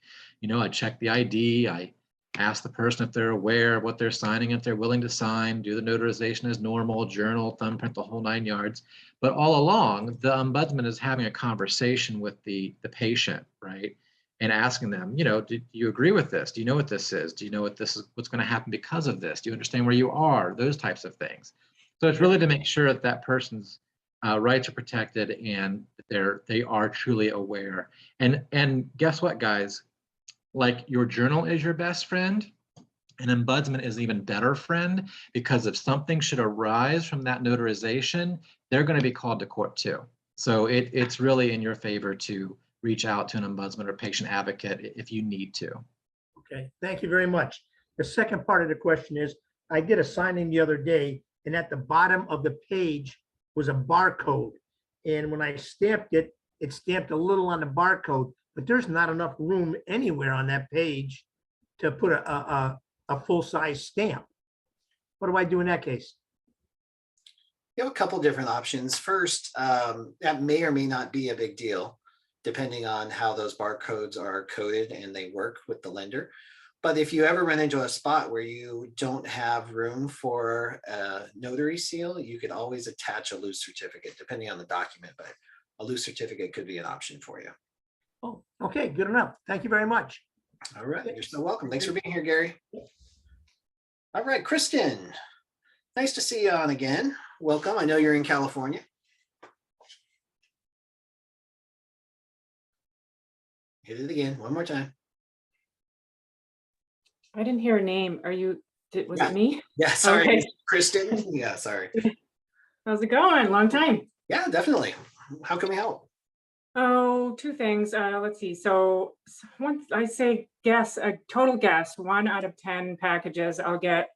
I check the ID, I ask the person if they're aware of what they're signing, if they're willing to sign, do the notarization as normal, journal, thumbprint, the whole 9 yards. But all along, the ombudsman is having a conversation with the patient, right? And asking them, do you agree with this? Do you know what this is? Do you know what's going to happen because of this? Do you understand where you are? Those types of things. So it's really to make sure that that person's rights are protected and they are truly aware. And guess what, guys? Like, your journal is your best friend. An ombudsman is an even better friend, because if something should arise from that notarization, they're going to be called to court too. So it's really in your favor to reach out to an ombudsman or patient advocate if you need to. Okay, thank you very much. The second part of the question is, I did a signing the other day, and at the bottom of the page was a barcode. And when I stamped it, it stamped a little on the barcode, but there's not enough room anywhere on that page to put a full-size stamp. What do I do in that case? You have a couple different options. First, that may or may not be a big deal, depending on how those barcodes are coded and they work with the lender. But if you ever run into a spot where you don't have room for a notary seal, you could always attach a loose certificate, depending on the document, but a loose certificate could be an option for you. Oh, okay, good enough. Thank you very much. All right, you're so welcome. Thanks for being here, Gary. All right, Kristen, nice to see you on again. Welcome. I know you're in California. Hit it again, one more time. I didn't hear a name. Was Yeah. it me? Yeah, sorry, Okay. Kristen. Yeah, sorry. How's it going? Long time. Yeah, definitely. How can we help? Oh, two things. Let's see. So once I say guess, a total guess, 1 out of 10 packages, I'll get,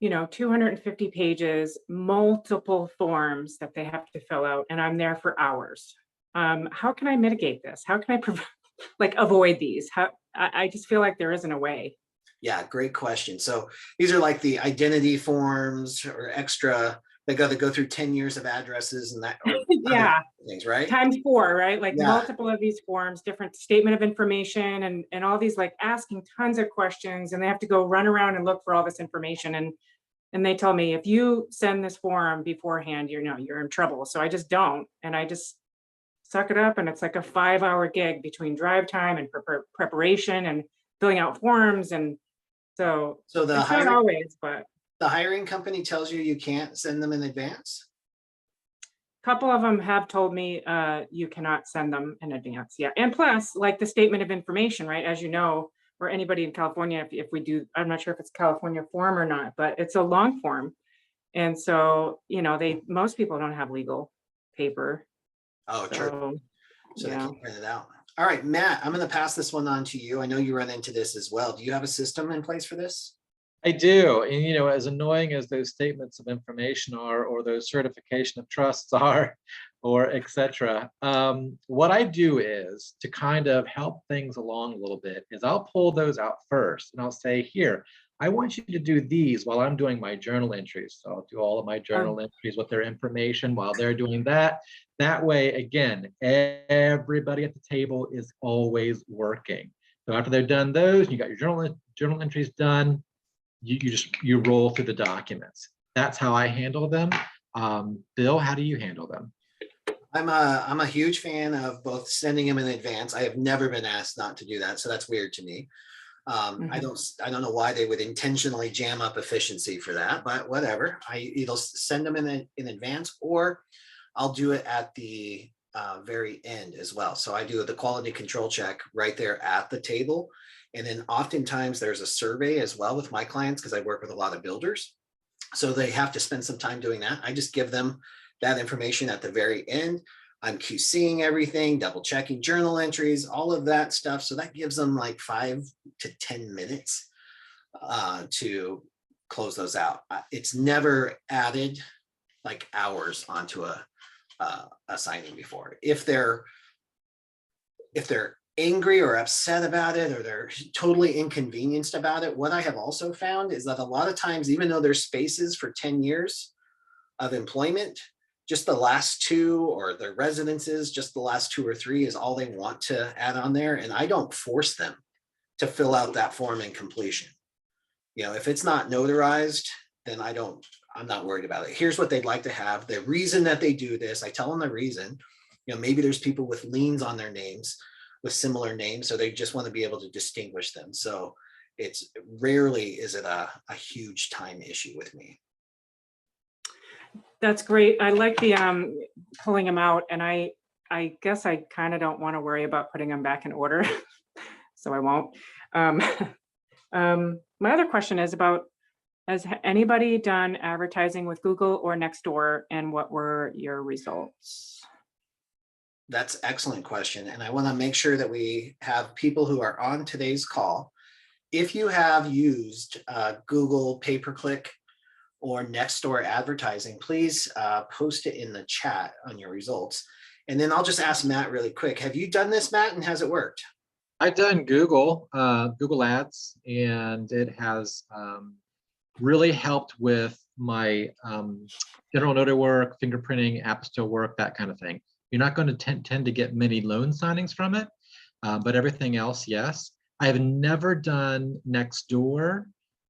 250 pages, multiple forms that they have to fill out, and I'm there for hours. How can I mitigate this? How can I avoid these? I just feel like there isn't a way. Yeah, great question. So these are like the identity forms or extra. They got to go through 10 years of addresses and that. Yeah. Things, right? Times 4, right? Like Yeah. multiple of these forms, different statement of information, and all these, like, asking tons of questions, and they have to go run around and look for all this information. And they tell me, if you send this form beforehand, you're in trouble. So I just don't. And I just suck it up. And it's like a 5-hour gig between drive time and preparation and filling out forms. And so the it's not always, but the hiring company tells you can't send them in advance. a couple of them have told me you cannot send them in advance. Yeah. And plus, like the statement of information, right? As you know, or anybody in California, if we do, I'm not sure if it's California form or not, but it's a long form. And so, most people don't have legal paper. Oh, true. So yeah. they can print it out. All right, Matt, I'm going to pass this one on to you. I know you run into this as well. Do you have a system in place for this? I do. And, as annoying as those statements of information are, or those certification of trusts are, or et cetera, what I do is to kind of help things along a little bit is I'll pull those out first and I'll say, here, I want you to do these while I'm doing my journal entries. So I'll do all of my journal entries with their information while they're doing that. That way, again, everybody at the table is always working. So after they've done those, you got your journal entries done, you roll through the documents. That's how I handle them. Bill, how do you handle them? I'm a huge fan of both sending them in advance. I have never been asked not to do that, so that's weird to me. I don't know why they would intentionally jam up efficiency for that, but whatever. I either send them in advance, or I'll do it at the very end as well. So I do the quality control check right there at the table. And then oftentimes there's a survey as well with my clients, because I work with a lot of builders. So they have to spend some time doing that. I just give them that information at the very end. I'm QCing everything, double checking journal entries, all of that stuff. So that gives them like 5 to 10 minutes to close those out. It's never added like hours onto a signing before. If they're angry or upset about it, or they're totally inconvenienced about it, what I have also found is that a lot of times, even though there's spaces for 10 years of employment, just the last 2, or their residences, just the last 2 or 3 is all they want to add on there. And I don't force them to fill out that form in completion. You know, if it's not notarized, then I'm not worried about it. Here's what they'd like to have. The reason that they do this, I tell them the reason. You know, maybe there's people with liens on their names, with similar names, so they just want to be able to distinguish them. So it's rarely is it a huge time issue with me. That's great. I like the pulling them out, and I guess I kind of don't want to worry about putting them back in order, so I won't. My other question is about, has anybody done advertising with Google or Nextdoor, and what were your results? That's an excellent question. And I want to make sure that we have people who are on today's call. If you have used Google pay-per-click or Nextdoor advertising, please post it in the chat on your results. And then I'll just ask Matt really quick. Have you done this, Matt, and has it worked? I've done Google Ads, and it has really helped with my general notary work, fingerprinting, apostille work, that kind of thing. You're not going to tend to get many loan signings from it, but everything else, yes. I have never done Nextdoor,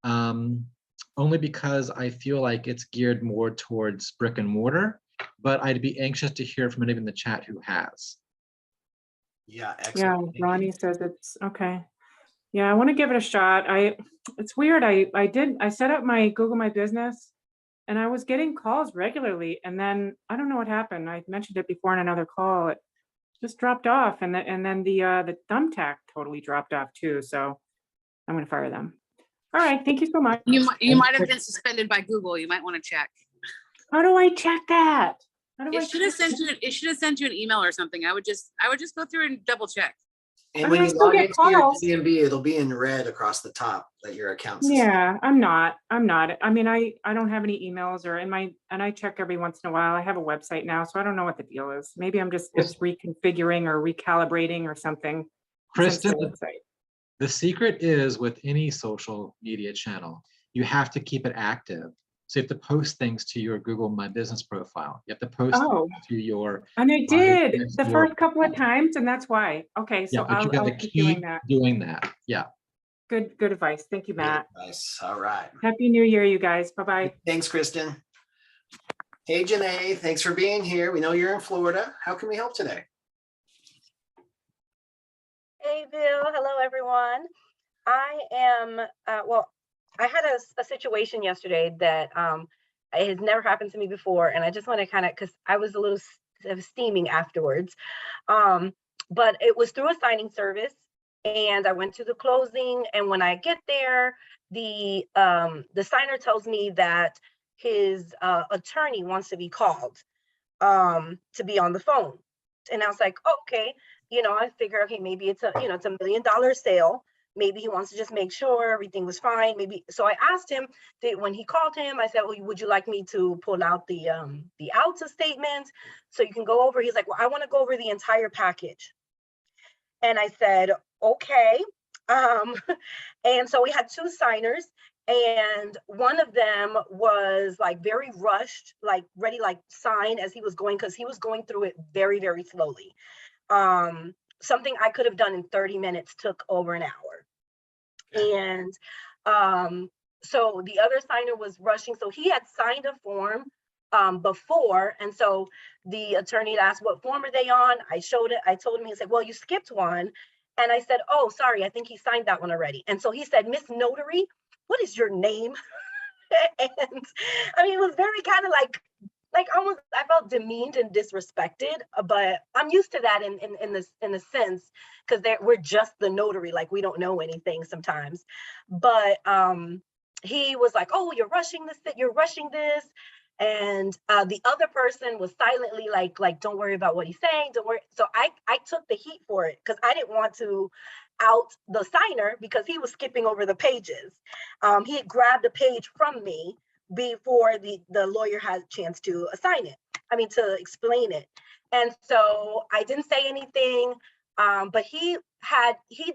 only because I feel like it's geared more towards brick and mortar, but I'd be anxious to hear from anyone in the chat who has. Yeah, excellent. Yeah, Ronnie says it's okay. Yeah, I want to give it a shot. It's weird. I set up my Google My Business, and I was getting calls regularly, and then I don't know what happened. I mentioned it before in another call. It just dropped off, and then the thumbtack totally dropped off too. So I'm going to fire them. All right, thank you so much. You might have been suspended by Google. You might want to check. How do I check that? It should have sent you an email or something. I would just go through and double check. And when you log into your DMV, it'll be in red across the top that your account's. Yeah, I'm not. I mean, I don't have any emails and I check every once in a while. I have a website now, so I don't know what the deal is. Maybe I'm just reconfiguring or recalibrating or something. Kristen, the secret is with any social media channel, you have to keep it active. So you have to post things to your Google My Business profile. You have to post to your. And I did the first couple of times, and that's why. Okay, so yeah, I'll keep doing that. Yeah. Good advice. Thank you, Matt. Nice. All right. Happy New Year, you guys. Bye-bye. Thanks, Kristen. Hey, Janae, thanks for being here. We know you're in Florida. How can we help today? Hey, Bill. Hello, everyone. I am, I had a situation yesterday that it has never happened to me before. And I just want to kind of, because I was a little steaming afterwards. But it was through a signing service. And I went to the closing. And when I get there, the signer tells me that his attorney wants to be called to be on the phone. And I was like, okay, I figure, okay, maybe it's a $1 million sale. Maybe he wants to just make sure everything was fine. Maybe. So I asked him that when he called him, I said, well, would you like me to pull out the OUTA statement so you can go over? He's like, well, I want to go over the entire package. And I said, okay. And so we had 2 signers, And one of them was like very rushed, like ready, like sign as he was going, because he was going through it very, very slowly. Something I could have done in 30 minutes took over an hour. And so the other signer was rushing. So he had signed a form before. And so the attorney had asked, what form are they on? I showed it. I told him, he said, well, you skipped one. And I said, oh, sorry, I think he signed that one already. And so he said, Miss Notary, what is your name? And I mean, it was very kind of like almost, I felt demeaned and disrespected, but I'm used to that in the sense, because we're just the notary, like we don't know anything sometimes. But he was like, oh, you're rushing this. And the other person was silently like, don't worry about what he's saying, don't worry. So I took the heat for it, because I didn't want to out the signer because he was skipping over the pages. He had grabbed a page from me before the lawyer had a chance to assign it. I mean, to explain it. And so I didn't say anything, but he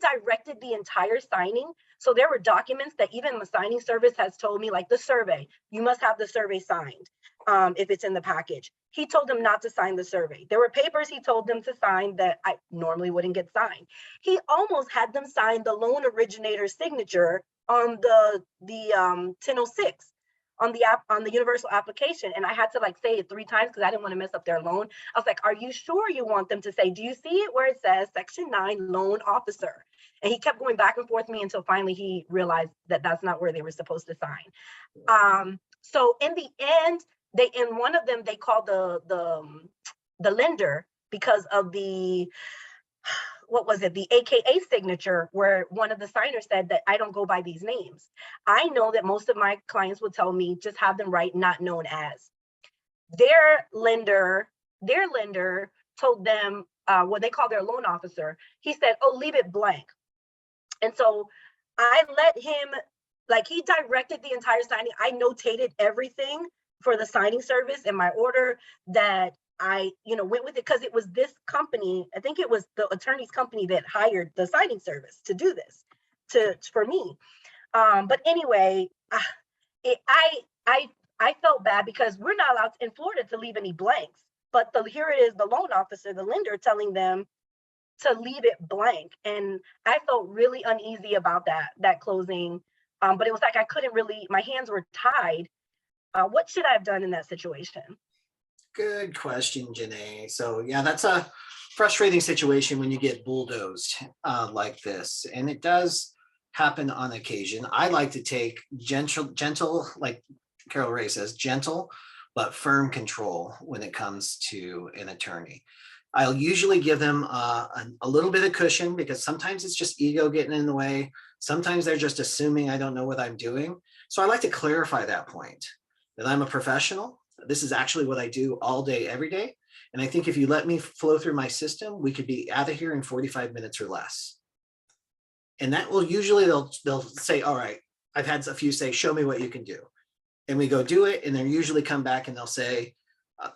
directed the entire signing. So there were documents that even the signing service has told me, like the survey, you must have the survey signed if it's in the package. He told them not to sign the survey. There were papers he told them to sign that I normally wouldn't get signed. He almost had them sign the loan originator's signature on the 1006 on the universal application. And I had to like say it 3 times because I didn't want to mess up their loan. I was like, are you sure you want them to say, do you see it where it says Section 9 loan officer? And he kept going back and forth with me until finally he realized that that's not where they were supposed to sign. So in the end, in one of them, they called the lender because of the AKA signature, where one of the signers said that I don't go by these names. I know that most of my clients will tell me just have them write not known as. Their lender told them what they call their loan officer. He said, oh, leave it blank. And so I let him, like, he directed the entire signing. I notated everything for the signing service in my order that I, went with it, because it was this company, I think it was the attorney's company that hired the signing service to do this for me. But anyway, I felt bad because we're not allowed in Florida to leave any blanks, but here it is, the loan officer, the lender, telling them to leave it blank. And I felt really uneasy about that closing. But it was like, I couldn't really, my hands were tied. What should I have done in that situation? Good question, Janae. So yeah, that's a frustrating situation when you get bulldozed like this. And it does happen on occasion. I like to take gentle, like Carol Ray says, gentle, but firm control when it comes to an attorney. I'll usually give them a little bit of cushion, because sometimes it's just ego getting in the way. Sometimes they're just assuming I don't know what I'm doing. So I like to clarify that point, that I'm a professional. This is actually what I do all day, every day. And I think if you let me flow through my system, we could be out of here in 45 minutes or less. And that will usually, they'll say, all right, I've had a few say, show me what you can do. And we go do it. And they'll usually come back and they'll say,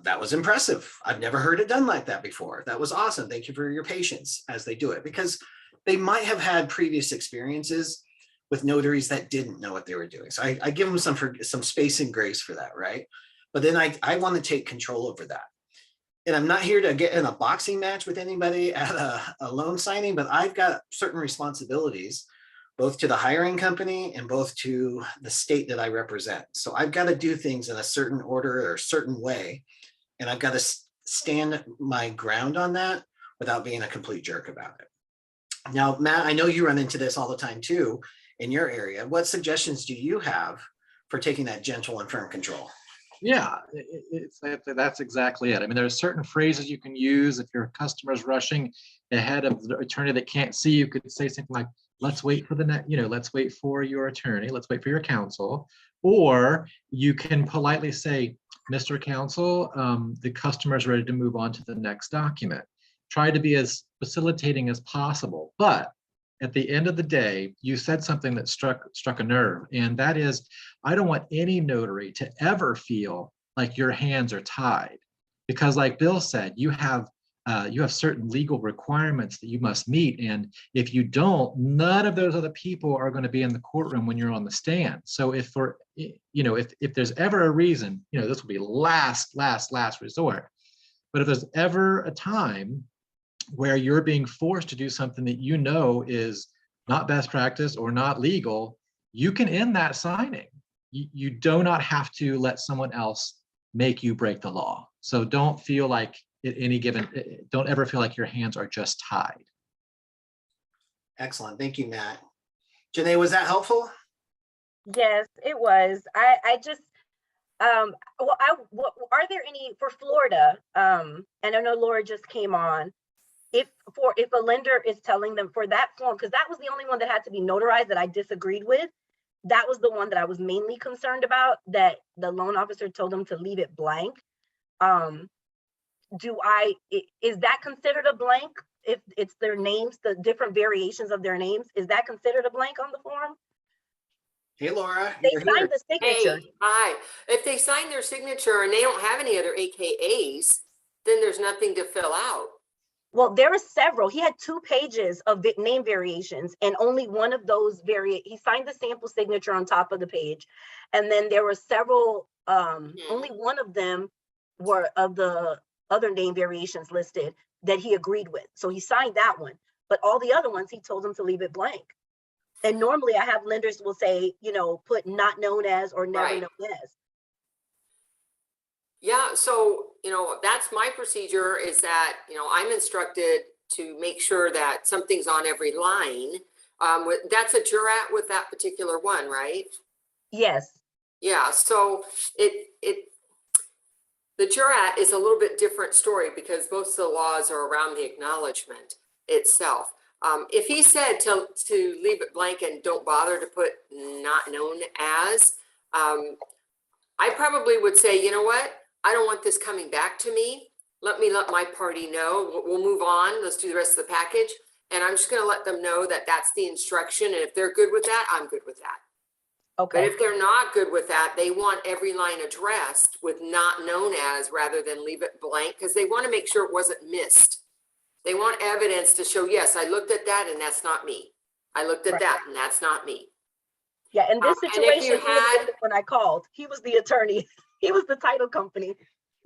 that was impressive. I've never heard it done like that before. That was awesome. Thank you for your patience as they do it, because they might have had previous experiences with notaries that didn't know what they were doing. So I give them some space and grace for that, right? But then I want to take control over that. And I'm not here to get in a boxing match with anybody at a loan signing, but I've got certain responsibilities, both to the hiring company and both to the state that I represent. So I've got to do things in a certain order or a certain way. And I've got to stand my ground on that without being a complete jerk about it. Now, Matt, I know you run into this all the time too in your area. What suggestions do you have for taking that gentle and firm control? Yeah, that's exactly it. I mean, there are certain phrases you can use. If your customer's rushing ahead of the attorney that can't see, you could say something like, let's wait for the next, let's wait for your attorney, let's wait for your counsel. Or you can politely say, Mr. Counsel, the customer is ready to move on to the next document. Try to be as facilitating as possible. But at the end of the day, you said something that struck a nerve, and that is, I don't want any notary to ever feel like your hands are tied, because like Bill said, you have you have certain legal requirements that you must meet. And if you don't, none of those other people are going to be in the courtroom when you're on the stand. So if if there's ever a reason, this will be last resort. But if there's ever a time where you're being forced to do something that is not best practice or not legal, you can end that signing. You do not have to let someone else make you break the law. So don't feel like don't ever feel like your hands are just tied. Excellent. Thank you, Matt. Janae, was that helpful? Yes, it was. I just, are there any for Florida? And I know Laura just came on. If a lender is telling them for that form, because that was the only one that had to be notarized that I disagreed with. That was the one that I was mainly concerned about, that the loan officer told them to leave it blank. Is that considered a blank? If it's their names, the different variations of their names, is that considered a blank on the form? Hey, Laura. They signed the signature. Hey, hi. If they sign their signature and they don't have any other AKAs, then there's nothing to fill out. Well, there were several. He had 2 pages of name variations, and only one of those he signed the sample signature on top of the page. And then there were several, only one of them were of the other name variations listed that he agreed with. So he signed that one, but all the other ones, he told them to leave it blank. And normally I have lenders will say, put not known as or never known as. Yeah, so, that's my procedure, is that, I'm instructed to make sure that something's on every line. That's a jurat with that particular one, right? Yes. Yeah, so the jurat is a little bit different story because most of the laws are around the acknowledgement itself. If he said to leave it blank and don't bother to put not known as, I probably would say, you know what? I don't want this coming back to me. Let my party know. We'll move on. Let's do the rest of the package. And I'm just going to let them know that that's the instruction. And if they're good with that, I'm good with that. Okay. But if they're not good with that, they want every line addressed with not known as rather than leave it blank, because they want to make sure it wasn't missed. They want evidence to show, yes, I looked at that and that's not me. I looked at that and that's not me. Yeah, in this situation, when I called, he was the attorney. He was the title company,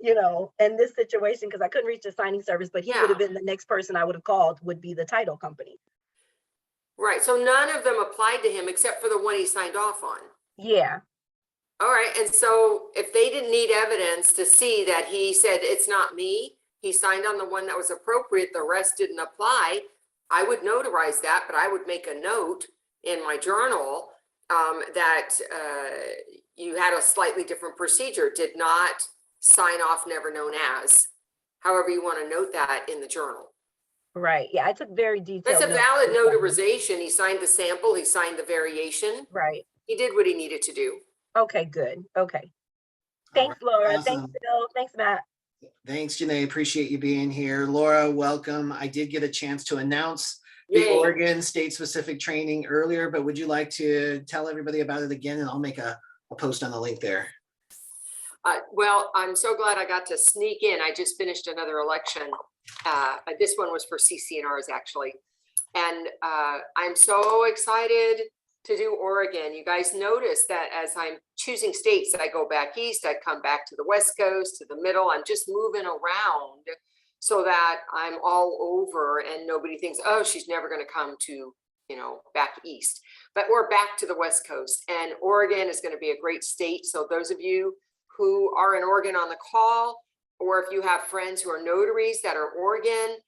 in this situation, because I couldn't reach the signing service, but he would have been the next person I would have called, would be the title company. Right, so none of them applied to him except for the one he signed off on. Yeah. All right, and so if they didn't need evidence to see that he said, it's not me, he signed on the one that was appropriate, the rest didn't apply, I would notarize that, but I would make a note in my journal that you had a slightly different procedure, did not sign off never known as. However you want to note that in the journal. Right. Yeah, I took very detailed. That's a valid notarization. He signed the sample, he signed the variation. Right. He did what he needed to do. Okay, good. Okay. Thanks, Laura. Awesome. Thanks, Bill. Thanks, Matt. Thanks, Janae. Appreciate you being here. Laura, welcome. I did get a chance to announce the Yay. Oregon state-specific training earlier, but would you like to tell everybody about it again? And I'll make a post on the link there. Well, I'm so glad I got to sneak in. I just finished another election. This one was for CC&Rs actually. And I'm so excited to do Oregon. You guys notice that as I'm choosing states, I go back east, I come back to the West Coast, to the middle. I'm just moving around so that I'm all over and nobody thinks, oh, she's never going to come to, back east. But we're back to the West Coast, and Oregon is going to be a great state. So those of you who are in Oregon on the call, or if you have friends who are notaries that are Oregon,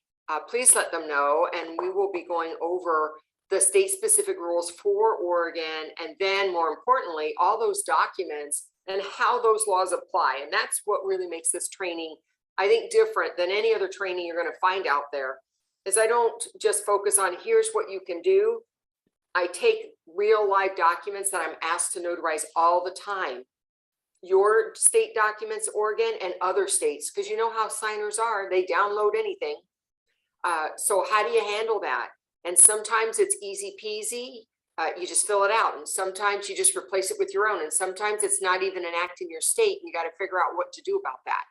please let them know. And we will be going over the state-specific rules for Oregon, and then more importantly, all those documents and how those laws apply. And that's what really makes this training, I think, different than any other training you're going to find out there, is I don't just focus on here's what you can do. I take real live documents that I'm asked to notarize all the time. Your state documents, Oregon, and other states, because you know how signers are, they download anything. So how do you handle that? And sometimes it's easy peasy. You just fill it out. And sometimes you just replace it with your own. And sometimes it's not even an act in your state. And you got to figure out what to do about that.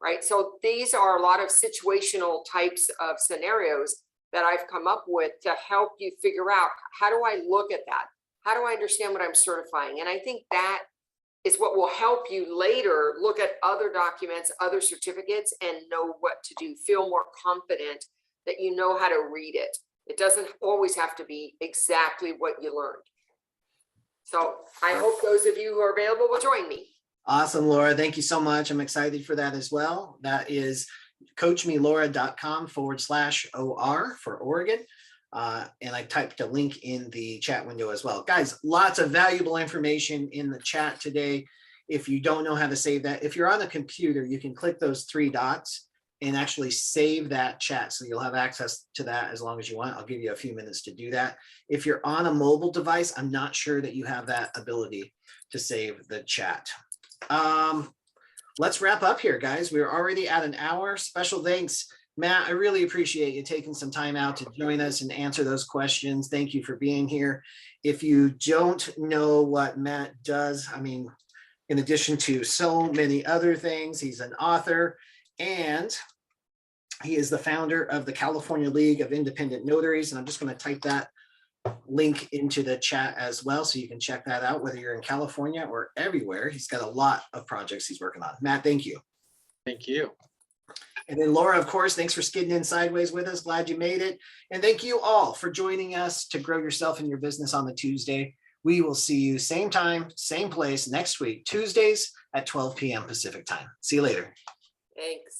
right? So these are a lot of situational types of scenarios that I've come up with to help you figure out, how do I look at that? How do I understand what I'm certifying? And I think that is what will help you later look at other documents, other certificates, and know what to do. Feel more confident that you know how to read it. It doesn't always have to be exactly what you learned. So I hope those of you who are available will join me. Awesome, Laura. Thank you so much. I'm excited for that as well. That is coachmelora.com/OR for Oregon. And I typed a link in the chat window as well. Guys, lots of valuable information in the chat today. If you don't know how to save that, if you're on the computer, you can click those 3 dots and actually save that chat. So you'll have access to that as long as you want. I'll give you a few minutes to do that. If you're on a mobile device, I'm not sure that you have that ability to save the chat. Let's wrap up here, guys. We're already at an hour. Special thanks, Matt. I really appreciate you taking some time out to join us and answer those questions. Thank you for being here. If you don't know what Matt does, I mean, in addition to so many other things, he's an author and he is the founder of the California League of Independent Notaries. And I'm just going to type that link into the chat as well, so you can check that out, whether you're in California or everywhere. He's got a lot of projects he's working on. Matt, thank you. Thank you. And then Laura, of course, thanks for skidding in sideways with us. Glad you made it. And thank you all for joining us to grow yourself and your business on the Tuesday. We will see you same time, same place next week, Tuesdays at 12 p.m. Pacific time. See you later. Thanks.